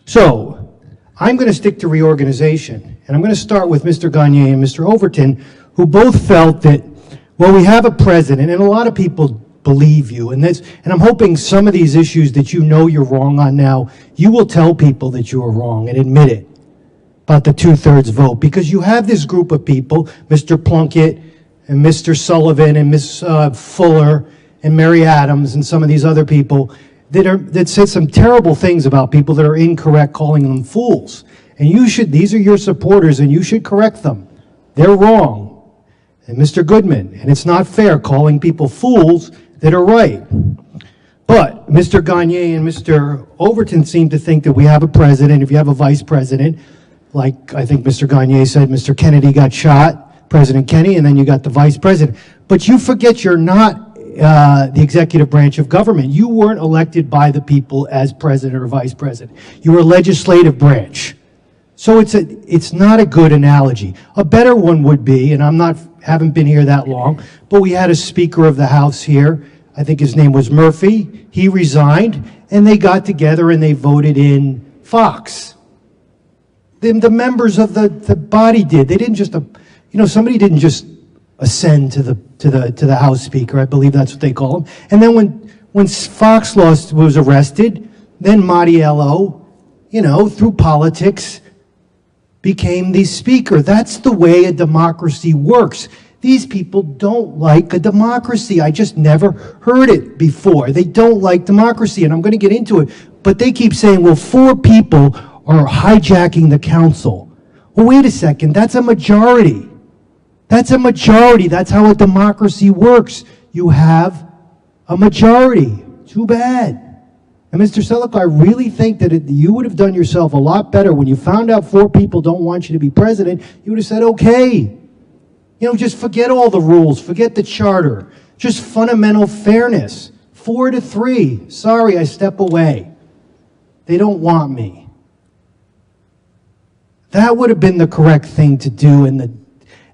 So I'm going to stick to reorganization, and I'm going to start with Mr. Gagne and Mr. Overton, who both felt that, well, we have a president, and a lot of people believe you, and I'm hoping some of these issues that you know you're wrong on now, you will tell people that you are wrong and admit it about the 2/3 vote, because you have this group of people, Mr. Plunkett and Mr. Sullivan and Ms. Fuller and Mary Adams and some of these other people that said some terrible things about people that are incorrect, calling them fools. And these are your supporters, and you should correct them. They're wrong. And Mr. Goodman, and it's not fair calling people fools that are right. But Mr. Gagne and Mr. Overton seem to think that we have a president. If you have a vice president, like I think Mr. Gagne said, Mr. Kennedy got shot, President Kennedy, and then you got the vice president. But you forget you're not the executive branch of government. You weren't elected by the people as president or vice president. You were a legislative branch. So it's not a good analogy. A better one would be, and haven't been here that long, but we had a Speaker of the House here. I think his name was Murphy. He resigned, and they got together and they voted in Fox. The members of the body did. They didn't just, somebody didn't just ascend to the House Speaker. I believe that's what they call him. And then when Fox was arrested, then Mattiello, through politics, became the Speaker. That's the way a democracy works. These people don't like a democracy. I just never heard it before. They don't like democracy, and I'm going to get into it. But they keep saying, well, 4 people are hijacking the council. Well, wait a second. That's a majority. That's a majority. That's how a democracy works. You have a majority. Too bad. And Mr. Celico, I really think that you would have done yourself a lot better when you found out 4 people don't want you to be president. You would have said, okay, just forget all the rules, forget the charter, just fundamental fairness. 4-3, sorry, I step away. They don't want me. That would have been the correct thing to do and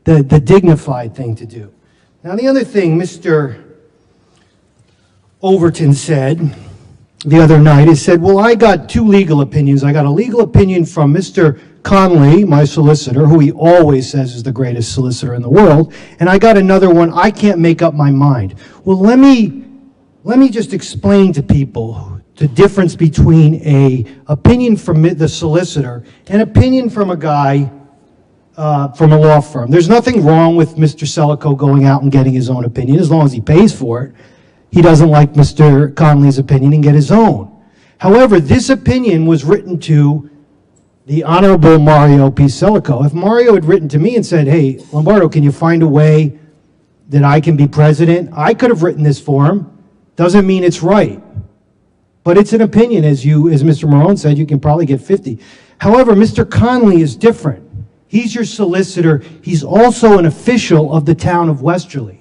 the dignified thing to do. Now, the other thing Mr. Overton said the other night is said, well, I got 2 legal opinions. I got a legal opinion from Mr. Conley, my solicitor, who he always says is the greatest solicitor in the world, and I got another one. I can't make up my mind. Well, let me just explain to people the difference between a opinion from the solicitor and opinion from a guy from a law firm. There's nothing wrong with Mr. Celico going out and getting his own opinion as long as he pays for it. He doesn't like Mr. Conley's opinion and get his own. However, this opinion was written to the Honorable Mario P. Celico. If Mario had written to me and said, hey, Lombardo, can you find a way that I can be president? I could have written this for him. Doesn't mean it's right. But it's an opinion, as Mr. Marone said, you can probably get 50. However, Mr. Conley is different. He's your solicitor. He's also an official of the town of Westerly.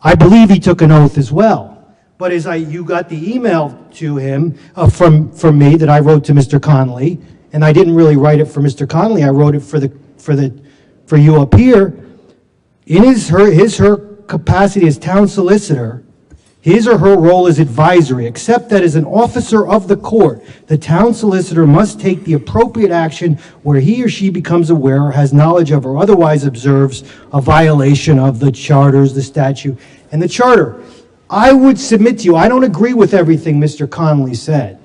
I believe he took an oath as well. But you got the email to him from me that I wrote to Mr. Conley, and I didn't really write it for Mr. Conley. I wrote it for you up here. In her capacity as town solicitor, his or her role is advisory, except that as an officer of the court, the town solicitor must take the appropriate action where he or she becomes aware or has knowledge of or otherwise observes a violation of the charters, the statute, and the charter. I would submit to you, I don't agree with everything Mr. Conley said.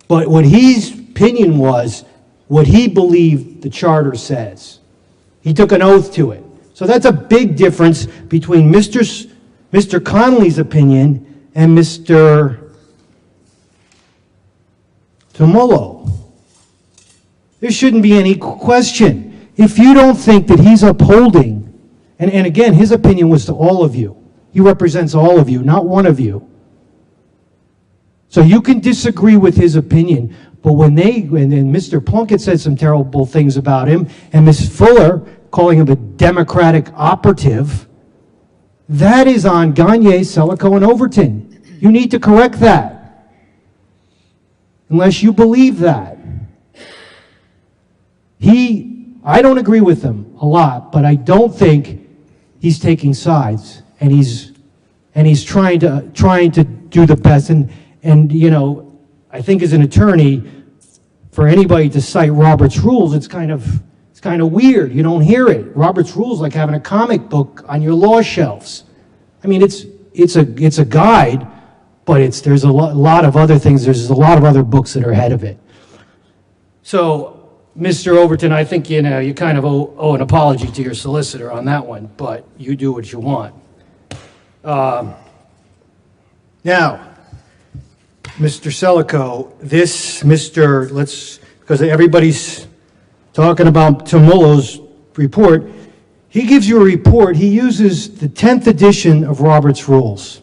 But what his opinion was, what he believed the charter says. He took an oath to it. So that's a big difference between Mr. Conley's opinion and Mr. Tumolo. There shouldn't be any question. If you don't think that he's upholding, and again, his opinion was to all of you. He represents all of you, not one of you. So you can disagree with his opinion, but when Mr. Plunkett said some terrible things about him, and Ms. Fuller calling him a Democratic operative, that is on Gagne, Celico, and Overton. You need to correct that. Unless you believe that. I don't agree with him a lot, but I don't think he's taking sides, and he's trying to do the best. And I think as an attorney, for anybody to cite Robert's Rules, it's kind of weird. You don't hear it. Robert's Rules like having a comic book on your law shelves. I mean, it's a guide, but there's a lot of other things. There's a lot of other books that are ahead of it. So, Mr. Overton, I think you kind of owe an apology to your solicitor on that one, but you do what you want. Now, Mr. Celico, because everybody's talking about Tumullo's report, he gives you a report. He uses the 10th edition of Robert's Rules.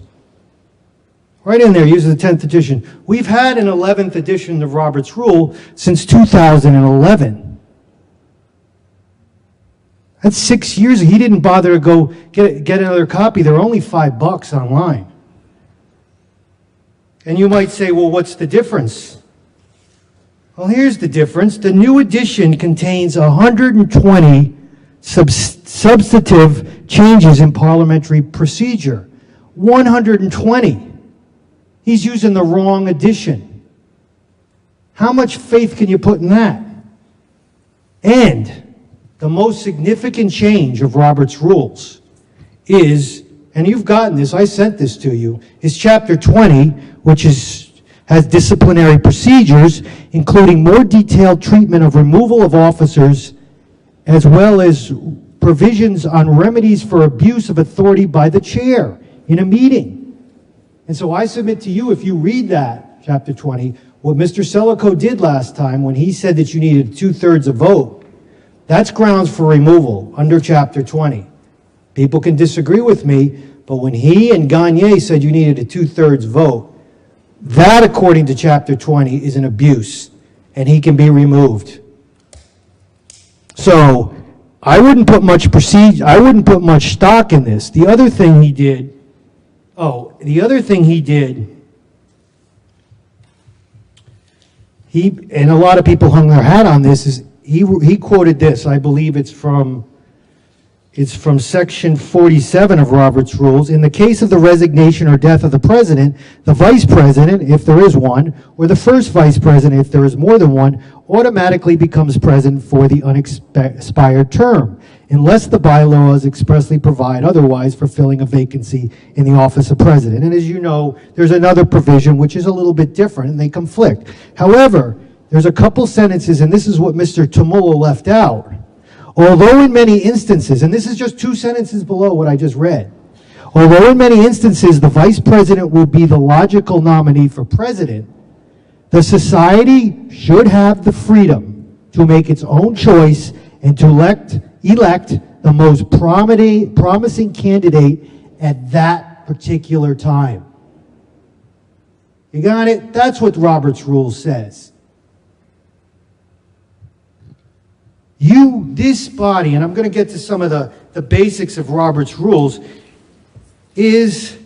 Right in there, uses the 10th edition. We've had an 11th edition of Robert's Rule since 2011. That's 6 years. He didn't bother to go get another copy. They're only $5 online. And you might say, well, what's the difference? Well, here's the difference. The new edition contains 120 substantive changes in parliamentary procedure. 120. He's using the wrong edition. How much faith can you put in that? And the most significant change of Robert's Rules is, and you've gotten this, I sent this to you, is Chapter 20, which has disciplinary procedures, including more detailed treatment of removal of officers, as well as provisions on remedies for abuse of authority by the chair in a meeting. And so I submit to you, if you read that, Chapter 20, what Mr. Celico did last time when he said that you needed 2/3 of vote, that's grounds for removal under Chapter 20. People can disagree with me, but when he and Gagne said you needed a 2/3 vote, that, according to Chapter 20, is an abuse, and he can be removed. So I wouldn't put much stock in this. The other thing he did, and a lot of people hung their hat on this, is he quoted this. I believe it's from Section 47 of Robert's Rules. In the case of the resignation or death of the president, the vice president, if there is one, or the first vice president, if there is more than one, automatically becomes president for the unexpired term, unless the bylaws expressly provide otherwise for filling a vacancy in the office of president. And as you know, there's another provision which is a little bit different, and they conflict. However, there's a couple sentences, and this is what Mr. Tumullo left out. Although in many instances, and this is just 2 sentences below what I just read, although in many instances the vice president will be the logical nominee for president, the society should have the freedom to make its own choice and to elect the most promising candidate at that particular time. You got it? That's what Robert's Rule says. This body, and I'm going to get to some of the basics of Robert's Rules, and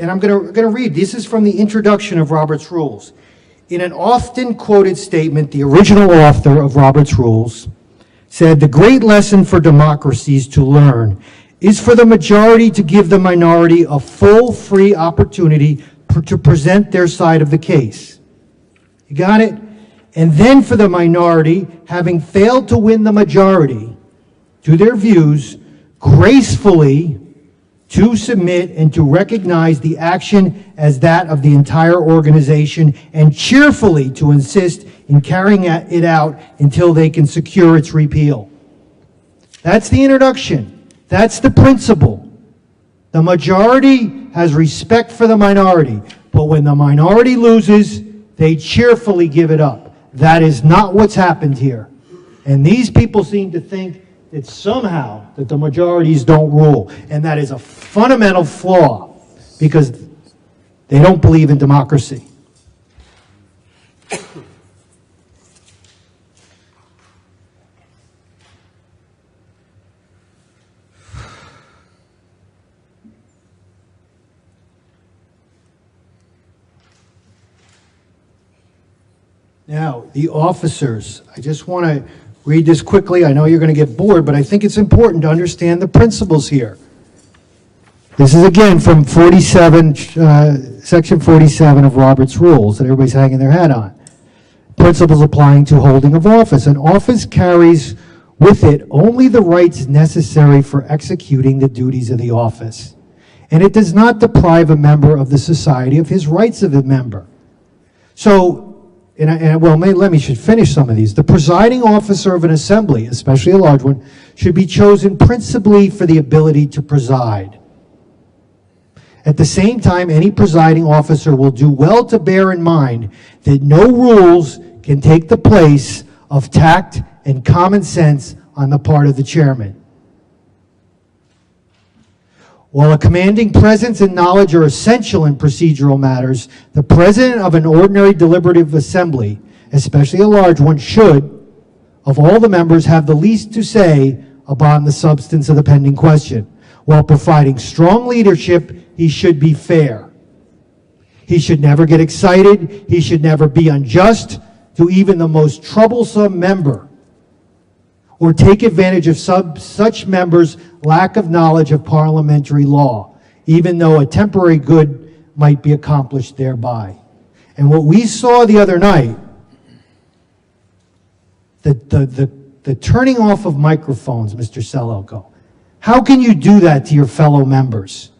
I'm going to read. This is from the introduction of Robert's Rules. In an often quoted statement, the original author of Robert's Rules said, "The great lesson for democracies to learn is for the majority to give the minority a full, free opportunity to present their side of the case." You got it? And then for the minority, having failed to win the majority to their views, gracefully to submit and to recognize the action as that of the entire organization, and cheerfully to insist in carrying it out until they can secure its repeal. That's the introduction. That's the principle. The majority has respect for the minority, but when the minority loses, they cheerfully give it up. That is not what's happened here. And these people seem to think that somehow that the majorities don't rule. And that is a fundamental flaw because they don't believe in democracy. Now, the officers, I just want to read this quickly. I know you're going to get bored, but I think it's important to understand the principles here. This is again from Section 47 of Robert's Rules that everybody's hanging their hat on. principles applying to holding of office. An office carries with it only the rights necessary for executing the duties of the office, and it does not deprive a member of the society of his rights of a member. So, let me should finish some of these. The presiding officer of an assembly, especially a large one, should be chosen principally for the ability to preside. At the same time, any presiding officer will do well to bear in mind that no rules can take the place of tact and common sense on the part of the chairman. While a commanding presence and knowledge are essential in procedural matters, the president of an ordinary deliberative assembly, especially a large one, should, of all the members, have the least to say upon the substance of the pending question. While providing strong leadership, he should be fair. He should never get excited. He should never be unjust to even the most troublesome member, or take advantage of such members' lack of knowledge of parliamentary law, even though a temporary good might be accomplished thereby. And what we saw the other night, the turning off of microphones, Mr. Celico, how can you do that to your fellow members?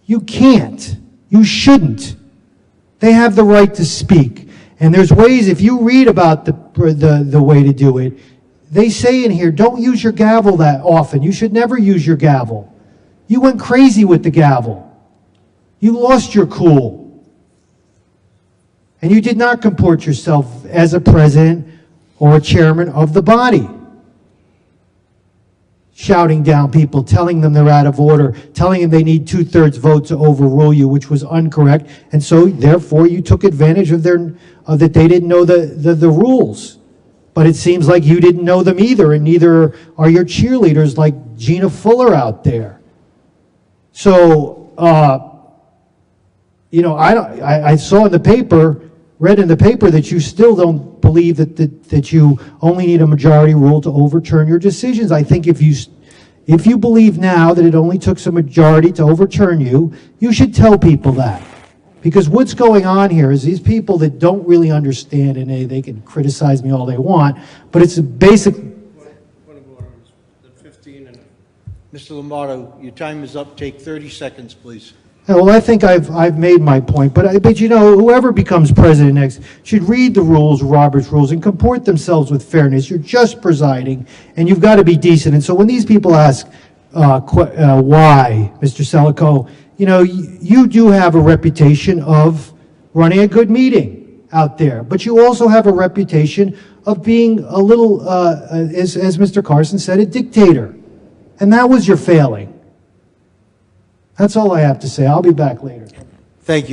You can't. You shouldn't. They have the right to speak. And there's ways, if you read about the way to do it, they say in here, don't use your gavel that often. You should never use your gavel. You went crazy with the gavel. You lost your cool. And you did not comport yourself as a president or a chairman of the body. Shouting down people, telling them they're out of order, telling them they need 2/3 vote to overrule you, which was incorrect. And so, therefore, you took advantage of that they didn't know the rules. But it seems like you didn't know them either, and neither are your cheerleaders like Gina Fuller out there. So, I saw in the paper, read in the paper that you still don't believe that you only need a majority rule to overturn your decisions. I think if you believe now that it only took a majority to overturn you, you should tell people that. Because what's going on here is these people that don't really understand, and they can criticize me all they want, but it's a basic... Point of order, Mr. 15. And Mr. Lombardo, your time is up. Take 30 seconds, please. Well, I think I've made my point, but whoever becomes president next should read the rules, Robert's rules, and comport themselves with fairness. You're just presiding, and you've got to be decent. And so when these people ask why, Mr. Celico, you do have a reputation of running a good meeting out there, but you also have a reputation of being a little, as Mr. Carson said, a dictator. And that was your failing. That's all I have to say. I'll be back later. Thank you.